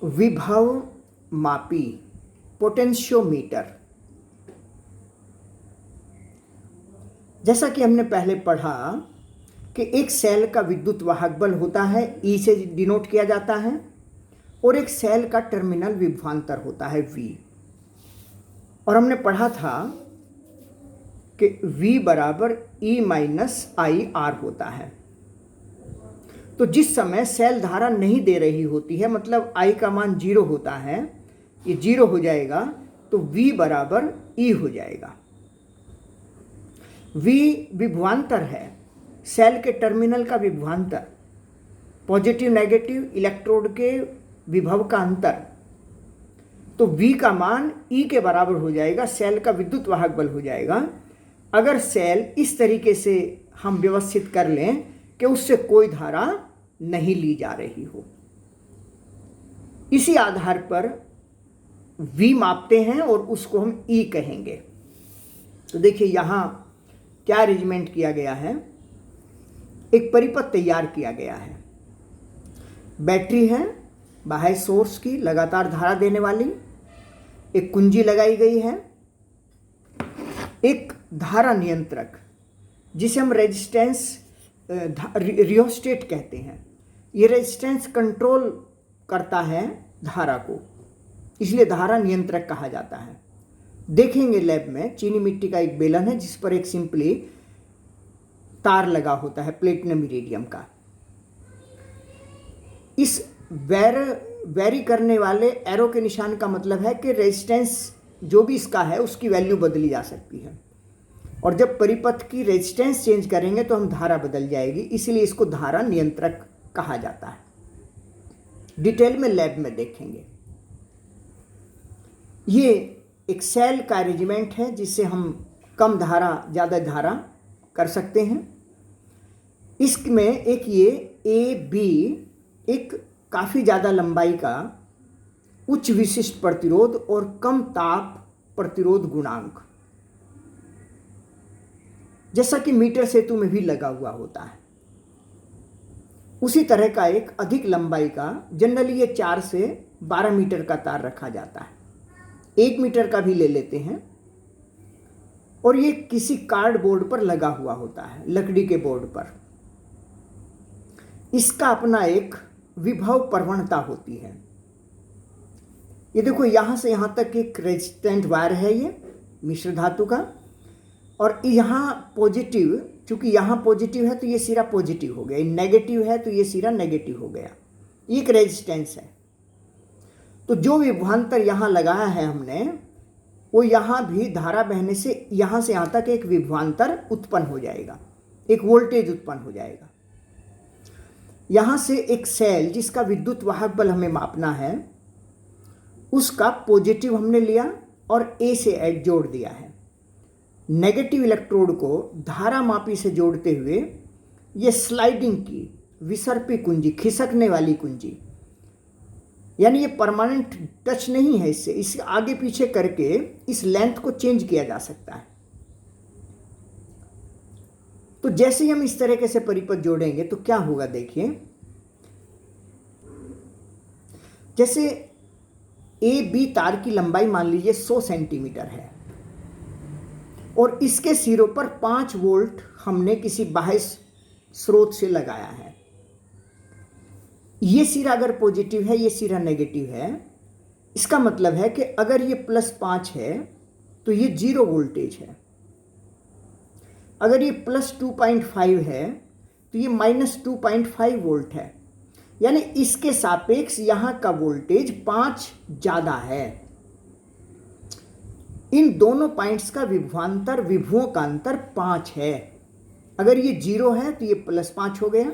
विभव मापी पोटेंशियोमीटर। जैसा कि हमने पहले पढ़ा कि एक सेल का विद्युत वाहक बल होता है, ई से डिनोट किया जाता है, और एक सेल का टर्मिनल विभवांतर होता है V। और हमने पढ़ा था कि V बराबर E माइनस आई आर होता है। तो जिस समय सेल धारा नहीं दे रही होती है, मतलब I का मान 0 होता है, ये 0 हो जाएगा, तो V बराबर E हो जाएगा। V विभवांतर है, सेल के टर्मिनल का विभवांतर, पॉजिटिव नेगेटिव इलेक्ट्रोड के विभव का अंतर। तो V का मान E के बराबर हो जाएगा, सेल का विद्युत वाहक बल हो जाएगा, अगर सेल इस तरीके से हम व्यवस्थित कर लें कि उससे कोई धारा नहीं ली जा रही हो। इसी आधार पर V मापते हैं और उसको हम E कहेंगे। तो देखिए यहाँ क्या अरेंजमेंट किया गया है। एक परिपथ तैयार किया गया है, बैटरी है बाह्य सोर्स की लगातार धारा देने वाली, एक कुंजी लगाई गई है, एक धारा नियंत्रक जिसे हम रेजिस्टेंस रियोस्टेट कहते हैं। ये रेजिस्टेंस कंट्रोल करता है धारा को, इसलिए धारा नियंत्रक कहा जाता है। देखेंगे लैब में चीनी मिट्टी का एक बेलन है जिस पर एक सिंपली तार लगा होता है प्लेटिनम इरिडियम का। इस वेरी करने वाले एरो के निशान का मतलब है कि रेजिस्टेंस जो भी इसका है उसकी वैल्यू बदली जा सकती है, और जब परिपथ की रेजिस्टेंस चेंज करेंगे तो हम धारा बदल जाएगी, इसलिए इसको धारा नियंत्रक कहा जाता है। डिटेल में लैब में देखेंगे। ये एक सेल का अरेंजमेंट है जिससे हम कम धारा ज़्यादा धारा कर सकते हैं। इसमें एक ये AB एक काफ़ी ज़्यादा लंबाई का उच्च विशिष्ट प्रतिरोध और कम ताप प्रतिरोध गुणांक, जैसा कि मीटर सेतु में भी लगा हुआ होता है, उसी तरह का एक अधिक लंबाई का, जनरली ये 4 से 12 मीटर का तार रखा जाता है, 1 मीटर का भी ले लेते हैं, और ये किसी कार्डबोर्ड पर लगा हुआ होता है, लकड़ी के बोर्ड पर। इसका अपना एक विभव प्रवणता होती है। ये देखो यहाँ से यहाँ तक एक रेजिस्टेंट वायर है, ये मिश्र धातु का, और यहाँ पॉजिटिव, चूंकि यहाँ पॉजिटिव है तो ये सिरा पॉजिटिव हो गया, नेगेटिव है तो ये सिरा नेगेटिव हो गया, एक रेजिस्टेंस है। तो जो विभवांतर यहाँ लगाया है हमने, वो यहाँ भी धारा बहने से यहाँ से यहाँ तक एक विभवांतर उत्पन्न हो जाएगा, एक वोल्टेज उत्पन्न हो जाएगा। यहाँ से एक सेल जिसका विद्युत वाहक बल हमें मापना है, उसका पॉजिटिव हमने लिया और A से जोड़ दिया है। नेगेटिव इलेक्ट्रोड को धारा मापी से जोड़ते हुए ये स्लाइडिंग की विसर्पी कुंजी, खिसकने वाली कुंजी, यानी ये परमानेंट टच नहीं है, इससे आगे पीछे करके इस लेंथ को चेंज किया जा सकता है। तो जैसे ही हम इस तरीके से परिपथ जोड़ेंगे तो क्या होगा, देखिए जैसे AB तार की लंबाई मान लीजिए 100 सेंटीमीटर है, और इसके सिरों पर 5 वोल्ट हमने किसी बाह्य स्रोत से लगाया है। ये सिरा अगर पॉजिटिव है, ये सिरा नेगेटिव है, इसका मतलब है कि अगर ये +5 है तो ये 0 वोल्टेज है, अगर ये +2.5 है तो ये -2.5 वोल्ट है, यानी इसके सापेक्ष यहाँ का वोल्टेज 5 ज़्यादा है। इन दोनों पॉइंट्स का विभवांतर, विभवों का अंतर 5 है। अगर ये 0 है तो ये +5 हो गया,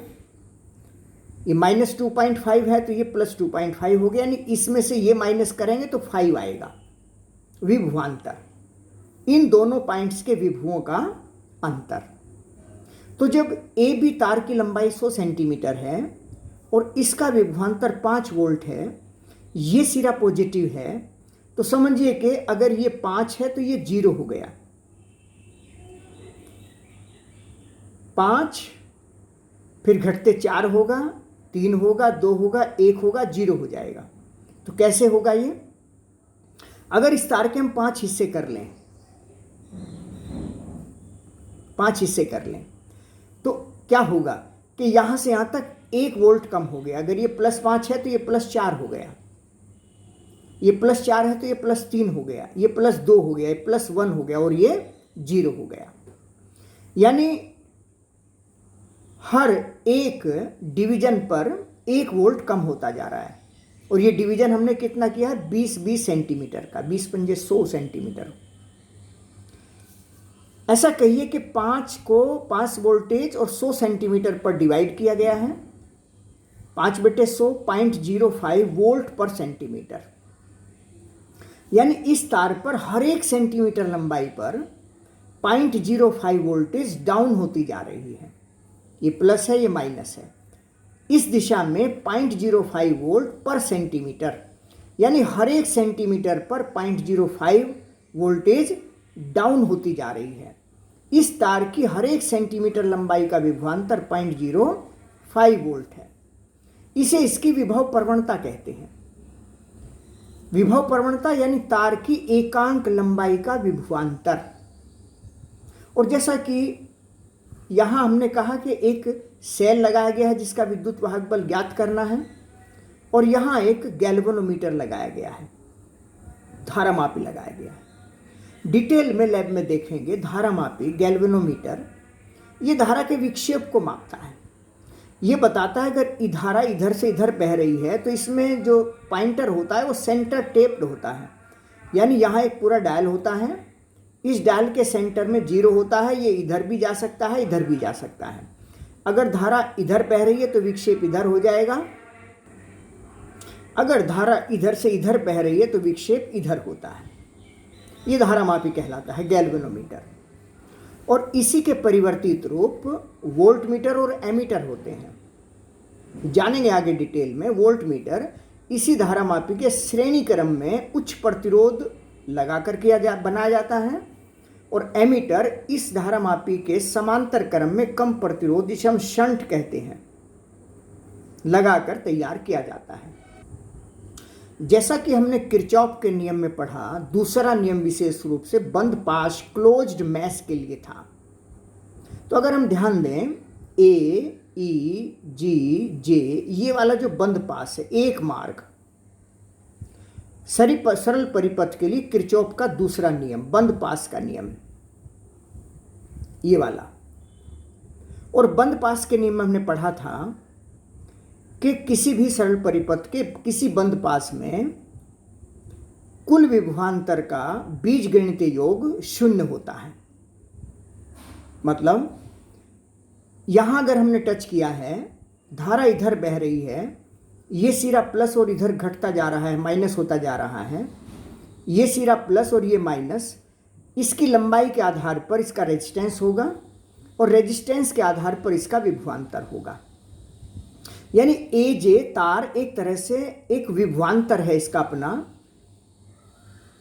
ये -2.5 है तो ये +2.5 हो गया, यानी इसमें से ये माइनस करेंगे तो 5 आएगा विभवांतर, इन दोनों पॉइंट्स के विभवों का अंतर। तो जब AB तार की लंबाई 100 सेंटीमीटर है और इसका विभवांतर 5 वोल्ट है, ये सिरा पॉजिटिव है, तो समझिए कि अगर ये 5 है तो ये 0 हो गया, 5 फिर घटते 4 होगा, 3 होगा, 2 होगा, 1 होगा, 0 हो जाएगा। तो कैसे होगा ये? अगर इस तार के हम 5 हिस्से कर लें, 5 हिस्से कर लें, तो क्या होगा कि यहाँ से यहाँ तक 1 वोल्ट कम हो गया। अगर ये +5 है तो ये +4 हो गया, ये +4 है तो ये +3 हो गया, ये +2 हो गया, ये +1 हो गया और ये 0 हो गया। यानी हर एक डिवीजन पर 1 वोल्ट कम होता जा रहा है। और ये डिवीजन हमने कितना किया है? 20-20 सेंटीमीटर का, 20 पंजे 100 सेंटीमीटर। ऐसा कहिए कि 5 को 5 वोल्टेज और 100 सेंटीमीटर पर डिवाइड किया गया है। 5/100 0.05 वोल्ट पर सेंटीमीटर। यानी इस तार पर हर एक सेंटीमीटर लंबाई पर 0.05 वोल्टेज डाउन होती जा रही है। ये प्लस है, ये माइनस है। इस दिशा में 0.05 वोल्ट पर सेंटीमीटर, यानी हर एक सेंटीमीटर पर 0.05 वोल्टेज डाउन होती जा रही है। इस तार की हर एक सेंटीमीटर लंबाई का विभवांतर 0.05 वोल्ट है। इसे इसकी विभव प्रवणता कहते हैं। विभव प्रवणता यानी तार की एकांक लंबाई का विभवांतर। और जैसा कि यहाँ हमने कहा कि एक सेल लगाया गया है जिसका विद्युत वाहक बल ज्ञात करना है, और यहाँ एक गैल्वेनोमीटर लगाया गया है, धारामापी लगाया गया है। डिटेल में लैब में देखेंगे, धारामापी गैल्वेनोमीटर ये धारा के विक्षेप को मापता है। ये बताता है अगर धारा इधर से इधर बह रही है तो इसमें जो पॉइंटर होता है वो सेंटर टेप्ड होता है, यानी यहाँ एक पूरा डायल होता है, इस डायल के सेंटर में 0 होता है। ये इधर भी जा सकता है, इधर भी जा सकता है। अगर धारा इधर बह रही है तो विक्षेप इधर हो जाएगा, अगर धारा इधर से इधर बह रही है तो विक्षेप इधर होता है। ये धारामापी कहलाता है, गैल्वेनोमीटर। और इसी के परिवर्तित रूप वोल्टमीटर और एमीटर होते हैं। जानेंगे आगे डिटेल में। वोल्टमीटर इसी धारामापी के श्रेणी क्रम में उच्च प्रतिरोध लगा कर बनाया जाता है, और एमीटर इस धारामापी के समांतर क्रम में कम प्रतिरोध, जिसे हम शंट कहते हैं, लगाकर तैयार किया जाता है। जैसा कि हमने किरचॉफ के नियम में पढ़ा, दूसरा नियम विशेष रूप से बंद पाश क्लोज्ड मैश के लिए था। तो अगर हम ध्यान दें, ए, ई, जी, जे, ये वाला जो बंद पास है, एक मार्ग, सरल परिपथ के लिए किरचॉफ का दूसरा नियम, बंद पास का नियम, ये वाला। और बंद पास के नियम में हमने पढ़ा था कि किसी भी सरल परिपथ के किसी बंद पास में कुल विभवांतर का बीजगणितीय योग 0 होता है। मतलब यहां अगर हमने टच किया है, धारा इधर बह रही है, ये सिरा प्लस और इधर घटता जा रहा है, माइनस होता जा रहा है, ये सिरा प्लस और ये माइनस, इसकी लंबाई के आधार पर इसका रेजिस्टेंस होगा और रेजिस्टेंस के आधार पर इसका विभवांतर होगा। यानी ए जे तार एक तरह से एक विभवांतर है इसका अपना,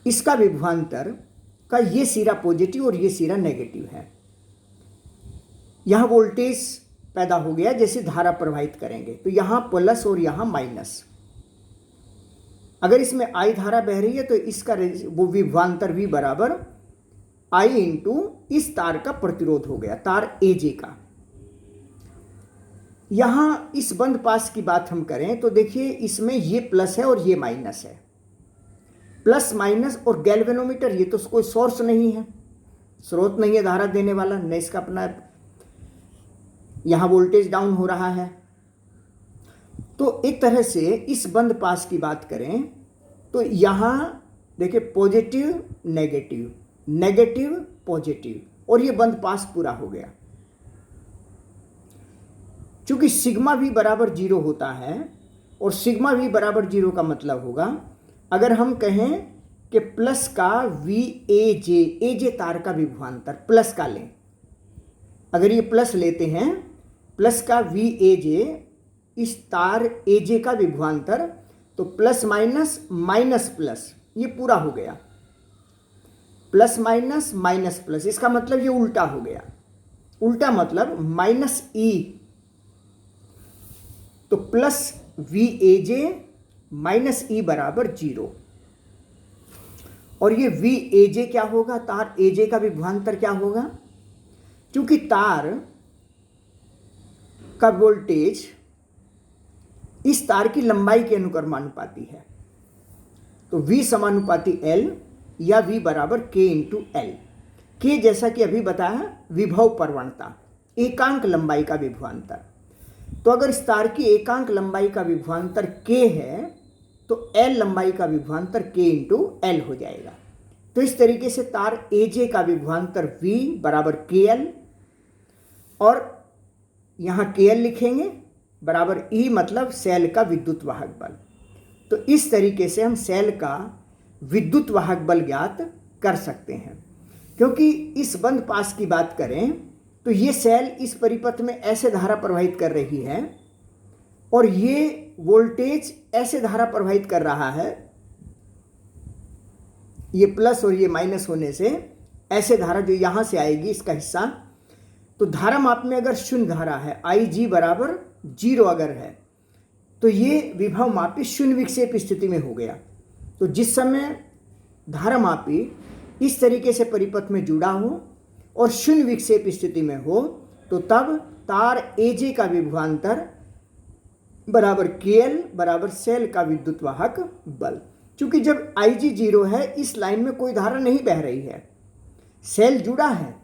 इसका विभवांतर का ये सिरा पॉजिटिव और ये सिरा नेगेटिव है। यहां वोल्टेज पैदा हो गया जैसे धारा प्रवाहित करेंगे, तो यहां प्लस और यहां माइनस। अगर इसमें आई धारा बह रही है तो इसका वो विभवांतर V बराबर I इंटू इस तार का प्रतिरोध हो गया, तार AJ का। यहां इस बंद पास की बात हम करें तो देखिए इसमें ये प्लस है और ये माइनस है, प्लस माइनस। और गैल्वेनोमीटर ये तो कोई सोर्स नहीं है, स्रोत नहीं है धारा देने वाला, न इसका अपना, यहां वोल्टेज डाउन हो रहा है। तो एक तरह से इस बंद पास की बात करें तो यहां देखिए पॉजिटिव नेगेटिव, नेगेटिव पॉजिटिव, और ये बंद पास पूरा हो गया। चूंकि सिग्मा V बराबर 0 होता है, और सिग्मा V बराबर 0 का मतलब होगा अगर हम कहें कि प्लस का VAJ, AJ तार का विभवांतर प्लस का लें, अगर ये प्लस लेते हैं, प्लस का VAJ इस तार AJ का विभवांतर, तो प्लस माइनस माइनस प्लस, ये पूरा हो गया, प्लस माइनस माइनस प्लस, इसका मतलब ये उल्टा हो गया। उल्टा मतलब -E तो plus V A J minus E बराबर 0। और ये वी ए जे क्या होगा, तार ए जे का विभवांतर क्या होगा, क्योंकि तार का वोल्टेज इस तार की लंबाई के अनुक्रमानुपाती है, तो V समानुपाती L या V बराबर K इंटू L। K जैसा कि अभी बताया विभव प्रवणता, एकांक लंबाई का विभवांतर। तो अगर इस तार की एकांक लंबाई का विभवांतर K है तो L लंबाई का विभवांतर K इंटू L हो जाएगा। तो इस तरीके से तार AJ का विभवांतर V बराबर KL, और यहाँ KL लिखेंगे बराबर E मतलब सेल का विद्युत वाहक बल। तो इस तरीके से हम सेल का विद्युत वाहक बल ज्ञात कर सकते हैं। क्योंकि इस बंद पास की बात करें तो ये सेल इस परिपथ में ऐसे धारा प्रवाहित कर रही है और ये वोल्टेज ऐसे धारा प्रवाहित कर रहा है, ये प्लस और ये माइनस होने से ऐसे धारा जो यहाँ से आएगी इसका हिस्सा, तो धारा माप में अगर शून्य धारा है IG बराबर 0 अगर है तो ये विभव मापी शून्य विक्षेप स्थिति में हो गया। तो जिस समय धारा मापी इस तरीके से परिपथ में जुड़ा हो और शून्य विक्षेप स्थिति में हो तो तब तार AJ का विभवांतर बराबर KL बराबर सेल का विद्युत वाहक बल। क्योंकि जब IG 0 है इस लाइन में कोई धारा नहीं बह रही है, सेल जुड़ा है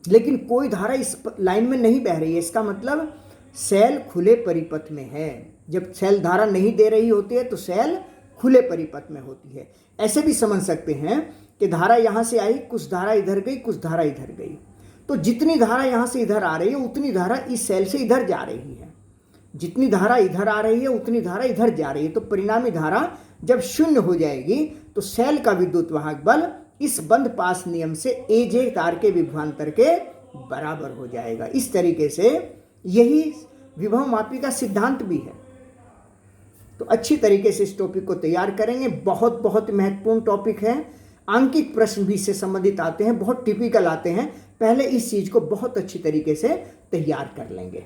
लेकिन कोई धारा इस लाइन में नहीं बह रही है, इसका मतलब सेल खुले परिपथ में है। जब सेल धारा नहीं दे रही होती है तो सेल खुले परिपथ में होती है। ऐसे भी समझ सकते हैं कि धारा यहाँ से आई, कुछ धारा इधर गई, कुछ धारा इधर गई, तो जितनी धारा यहाँ से इधर आ रही है उतनी धारा इस सेल से इधर जा रही है, जितनी धारा इधर आ रही है उतनी धारा इधर जा रही है। तो परिणामी धारा जब शून्य हो जाएगी तो सेल का विद्युत वाहक बल इस बंद पास नियम से AJ तार के विभवांतर के बराबर हो जाएगा। इस तरीके से यही विभव मापी का सिद्धांत भी है। तो अच्छी तरीके से इस टॉपिक को तैयार करेंगे, बहुत बहुत महत्वपूर्ण टॉपिक है। आंकिक प्रश्न भी इससे संबंधित आते हैं, बहुत टिपिकल आते हैं। पहले इस चीज को बहुत अच्छी तरीके से तैयार कर लेंगे।